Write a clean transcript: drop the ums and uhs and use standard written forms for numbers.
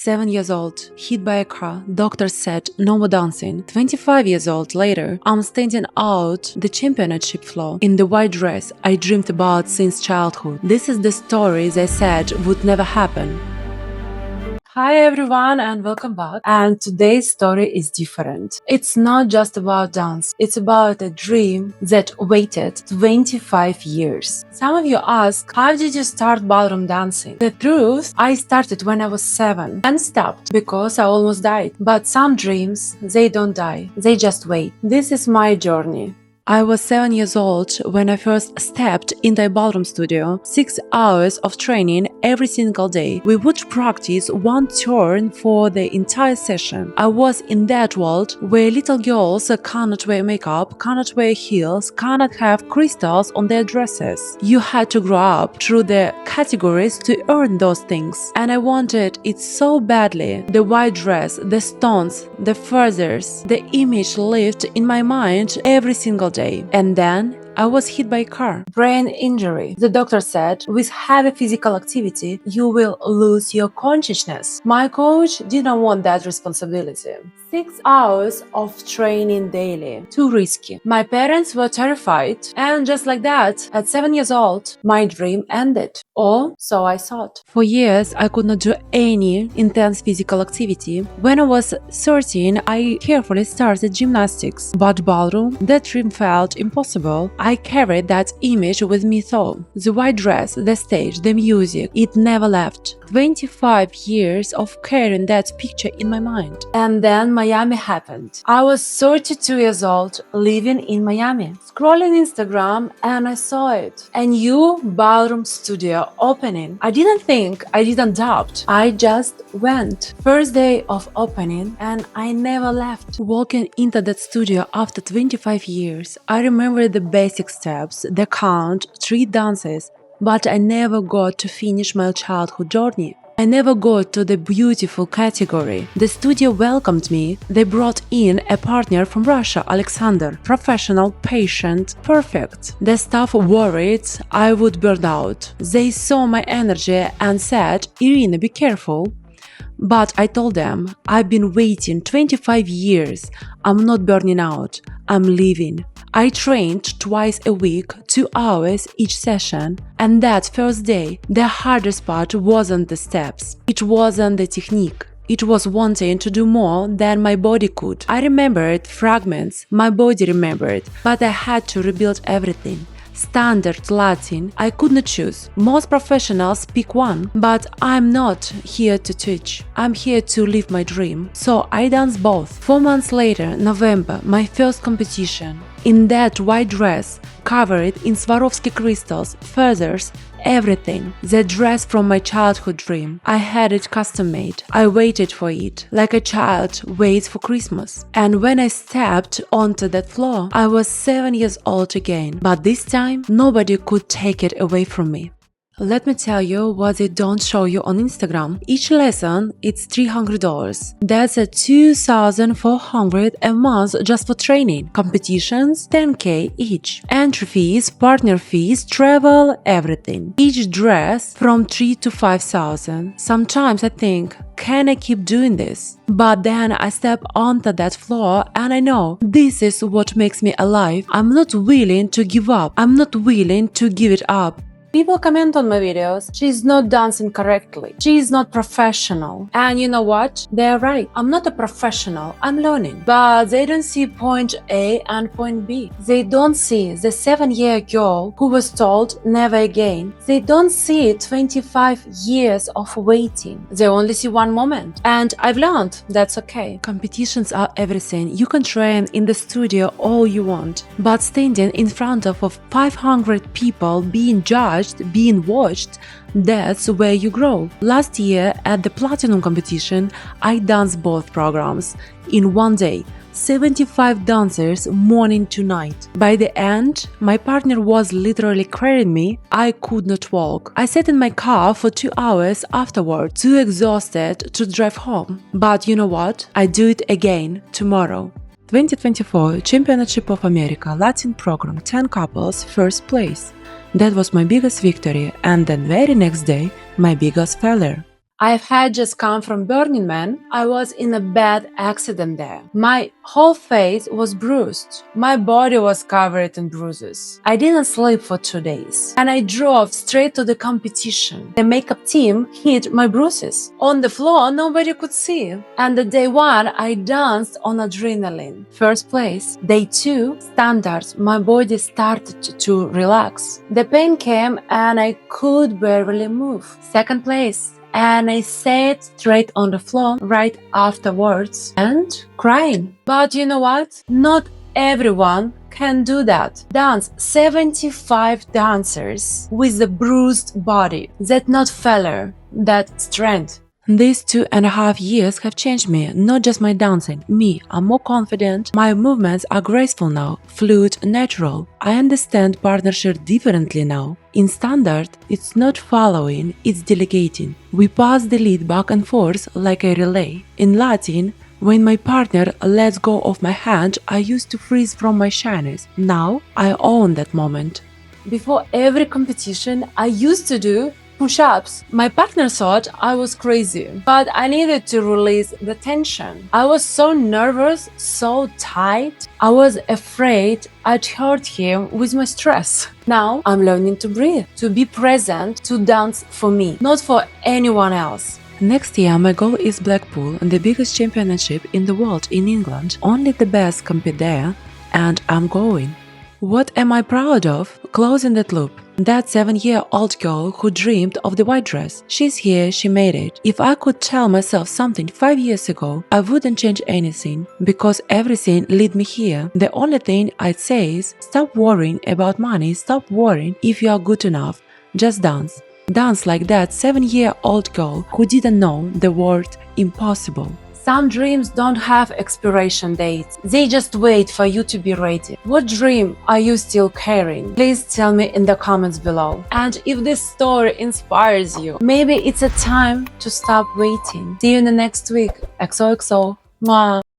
7 years old, hit by a car. Doctor said no more dancing. 25 years old later, I'm standing out the championship floor in the white dress I dreamed about since childhood. This is the story they said would never happen. Hi everyone and welcome back. And today's story is different. It's not just about dance. It's about a dream that waited 25 years. Some of you ask, how did you start ballroom dancing? The truth, I started when I was 7 and stopped because I almost died. But some dreams, they don't die. They just wait. This is my journey. I was 7 years old when I first stepped into a ballroom studio. 6 hours of training every single day. We would practice one turn for the entire session. I was in that world where little girls cannot wear makeup, cannot wear heels, cannot have crystals on their dresses. You had to grow up through the categories to earn those things. And I wanted it so badly. The white dress, the stones, the feathers, the image lived in my mind every single day. And then I was hit by a car. Brain injury. The doctor said, with heavy physical activity, you will lose your consciousness. My coach didn't want that responsibility. 6 hours of training daily. Too risky. My parents were terrified. And just like that, at 7 years old, my dream ended. Or so I thought. For years, I could not do any intense physical activity. When I was 13, I carefully started gymnastics. But ballroom, that dream felt impossible. I carried that image with me though. The white dress, the stage, the music, it never left. 25 years of carrying that picture in my mind. And then Miami happened. I was 32 years old, living in Miami. Scrolling Instagram and I saw it. A new ballroom studio opening. I didn't doubt. I just went. First day of opening and I never left. Walking into that studio after 25 years, I remember the basic steps, the count, 3 dances, but I never got to finish my childhood journey. I never got to the beautiful category. The studio welcomed me. They brought in a partner from Russia, Alexander. Professional, patient, perfect. The staff worried I would burn out. They saw my energy and said, Irina, be careful. But I told them, I've been waiting 25 years. I'm not burning out. I'm leaving. I trained twice a week, 2 hours each session. And that first day, the hardest part wasn't the steps. It wasn't the technique. It was wanting to do more than my body could. I remembered fragments, my body remembered, but I had to rebuild everything. Standard, Latin, I could not choose. Most professionals pick one, but I'm not here to teach. I'm here to live my dream. So I danced both. 4 months later, November, my first competition. In that white dress, covered in Swarovski crystals, feathers, everything. The dress from my childhood dream. I had it custom made. I waited for it, like a child waits for Christmas. And when I stepped onto that floor, I was 7 years old again. But this time, nobody could take it away from me. Let me tell you what they don't show you on Instagram. Each lesson, it's $300. That's a $2,400 a month just for training. Competitions, $10K each. Entry fees, partner fees, travel, everything. Each dress from $3,000 to $5,000. Sometimes I think, can I keep doing this? But then I step onto that floor and I know this is what makes me alive. I'm not willing to give up. I'm not willing to give it up. People comment on my videos, she's not dancing correctly, she's not professional. And you know what? They're right. I'm not a professional, I'm learning. But they don't see point A and point B. They don't see the 7-year girl who was told never again. They don't see 25 years of waiting. They only see one moment. And I've learned that's okay. Competitions are everything. You can train in the studio all you want. But standing in front of 500 people being judged, being watched, that's where you grow. Last year at the Platinum competition, I danced both programs in one day. 75 dancers morning to night. By the end, my partner was literally carrying me. I could not walk. I sat in my car for 2 hours afterward, too exhausted to drive home. But you know what? I do it again tomorrow. 2024 Championship of America Latin program 10 couples first place. That was my biggest victory and then very next day my biggest failure. I've had just come from Burning Man. I was in a bad accident there. My whole face was bruised. My body was covered in bruises. I didn't sleep for 2 days. And I drove straight to the competition. The makeup team hid my bruises. On the floor, nobody could see. And the day 1, I danced on adrenaline. First place. Day 2, standards. My body started to relax. The pain came and I could barely move. Second place. And I sat straight on the floor right afterwards and crying. But you know what? Not everyone can do that. Dance 75 dancers with a bruised body. That not failure, that strength. These 2.5 years have changed me, not just my dancing. Me, I'm more confident, my movements are graceful now, fluid, natural. I understand partnership differently now. In standard, it's not following, it's delegating. We pass the lead back and forth like a relay. In Latin, when my partner lets go of my hand, I used to freeze from my shyness. Now, I own that moment. Before every competition, I used to do push-ups. My partner thought I was crazy, but I needed to release the tension. I was so nervous, so tight. I was afraid I'd hurt him with my stress. Now I'm learning to breathe, to be present, to dance for me, not for anyone else. Next year, my goal is Blackpool, the biggest championship in the world in England. Only the best compete there, and I'm going. What am I proud of? Closing that loop. That 7-year-old girl who dreamed of the white dress. She's here, she made it. If I could tell myself something 5 years ago, I wouldn't change anything, because everything led me here. The only thing I'd say is, stop worrying about money, stop worrying if you are good enough. Just dance. Dance like that 7-year-old girl who didn't know the word impossible. Some dreams don't have expiration dates. They just wait for you to be ready. What dream are you still carrying? Please tell me in the comments below. And if this story inspires you, maybe it's a time to stop waiting. See you in the next week. XOXO. Mwah.